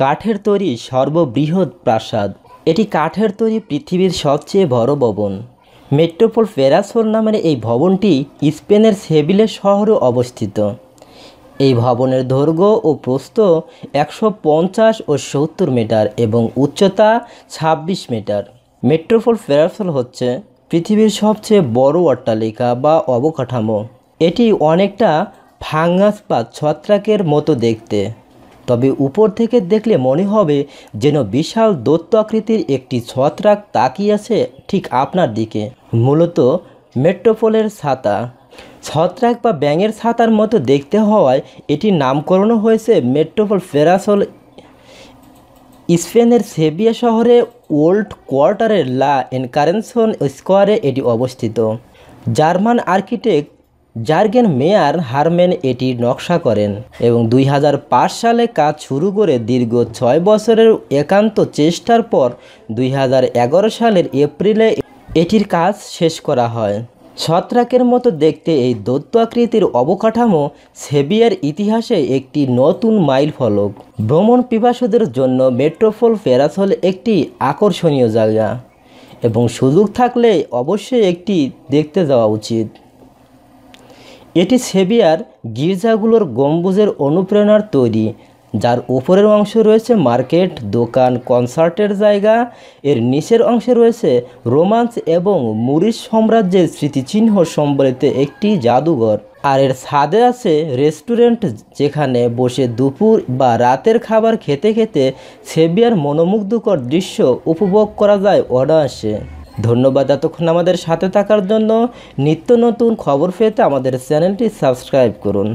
কাঠের তৈরি সর্ববৃহৎ প্রাসাদ। এটি কাঠের তৈরি পৃথিবীর সবচেয়ে বড় ভবন। মেট্রোপোল ফেরাসোল নামের এই ভবনটি স্পেনের সেভিলে শহরে অবস্থিত। এই ভবনের দৈর্ঘ্য ও প্রস্থ 150 ও 70 মিটার এবং উচ্চতা 26 মিটার। মেট্রোপোল ফেরাসোল হচ্ছে পৃথিবীর সবচেয়ে বড় অট্টালিকা বা অবকাঠামো। এটি অনেকটা ফাঙ্গাস বা ছত্রাকের মতো দেখতে, তবে উপর থেকে দেখলে মনে হবে যেন বিশাল দৈত্য আকৃতির একটি ছত্রাক তাকিয়ে আছে ঠিক আপনার দিকে। মূলত মেট্রোপোলের ছাতা ছত্রাক বা ব্যাঙের ছাতার মতো দেখতে হওয়ায় এটির নামকরণ হয়েছে মেট্রোপোল ফেরাসোল। স্পেনের সেভিয়া শহরে ওল্ড কোয়ার্টারের লা এনকারেনসন স্কোয়ারে এটি অবস্থিত। জার্মান আর্কিটেক্ট জার্গেন মেয়ার হারম্যান এটির নকশা করেন এবং 2005 সালে কাজ শুরু করে দীর্ঘ 6 বছরের একান্ত চেষ্টার পর 2011 সালের এপ্রিলে এটির কাজ শেষ করা হয়। ছত্রাকের মতো দেখতে এই দৈত্য আকৃতির অবকাঠামো সেভিয়ার ইতিহাসে একটি নতুন মাইল ফলক। ভ্রমণ পিপাসুদের জন্য মেট্রোপোল ফেরাসোল একটি আকর্ষণীয় জায়গা এবং সুযোগ থাকলে অবশ্যই একটি দেখতে যাওয়া উচিত। এটি সেভিয়ার গির্জাগুলোর গম্বুজের অনুপ্রেরণার তৈরি, যার উপরের অংশে রয়েছে মার্কেট, দোকান, কনসার্টের জায়গা। এর নিচের অংশে রয়েছে রোমান্স এবং মুরিশ সাম্রাজ্যের স্মৃতিচিহ্ন সম্বলিত একটি জাদুঘর। আর এর ছাদে আছে রেস্টুরেন্ট, যেখানে বসে দুপুর বা রাতের খাবার খেতে খেতে সেভিয়ার মনোমুগ্ধকর দৃশ্য উপভোগ করা যায় অনায়াসে। ধন্যবাদ এতক্ষণ আমাদের সাথে থাকার জন্য। নিত্য নতুন খবর পেতে আমাদের চ্যানেলটি সাবস্ক্রাইব করুন।